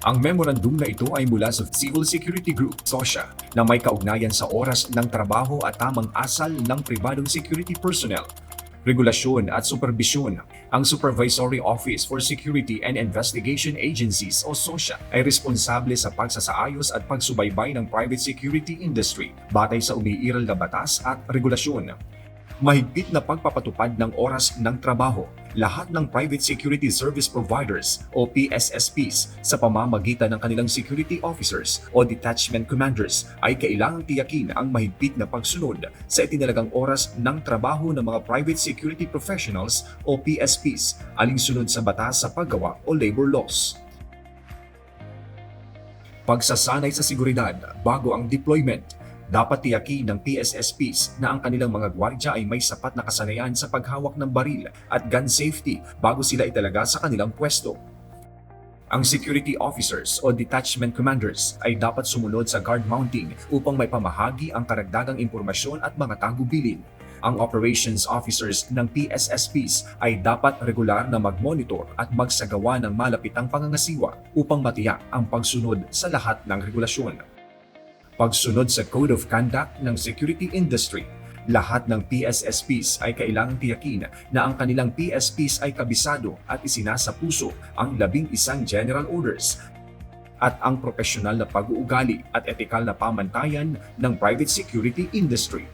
Ang memorandum na ito ay mula sa Civil Security Group, SOSIA, na may kaugnayan sa oras ng trabaho at tamang asal ng pribadong security personnel, regulasyon at superbisyon. Ang Supervisory Office for Security and Investigation Agencies o SOSIA ay responsable sa pagsasaayos at pagsubaybay ng private security industry batay sa umiiral na batas at regulasyon. Mahigpit na pagpapatupad ng oras ng trabaho. Lahat ng private security service providers o PSSPs sa pamamagitan ng kanilang security officers o detachment commanders ay kailangang tiyakin ang mahigpit na pagsunod sa itinalagang oras ng trabaho ng mga private security professionals o PSPs alinsunod sa batas sa paggawa o labor laws. Pagsasanay sa seguridad bago ang deployment. Dapat tiyakin ng PSSPs na ang kanilang mga gwardya ay may sapat na kasanayan sa paghawak ng baril at gun safety bago sila italaga sa kanilang pwesto. Ang security officers o detachment commanders ay dapat sumunod sa guard mounting upang may pamahagi ang karagdagang impormasyon at mga tagubilin. Ang operations officers ng PSSPs ay dapat regular na mag-monitor at magsagawa ng malapitang pangangasiwa upang matiyak ang pagsunod sa lahat ng regulasyon. Pagsunod sa Code of Conduct ng Security Industry. Lahat ng PSSPs ay kailangang tiyakin na ang kanilang PSPs ay kabisado at isinasapuso ang 11 General Orders at ang profesional na pag-uugali at etikal na pamantayan ng private security industry.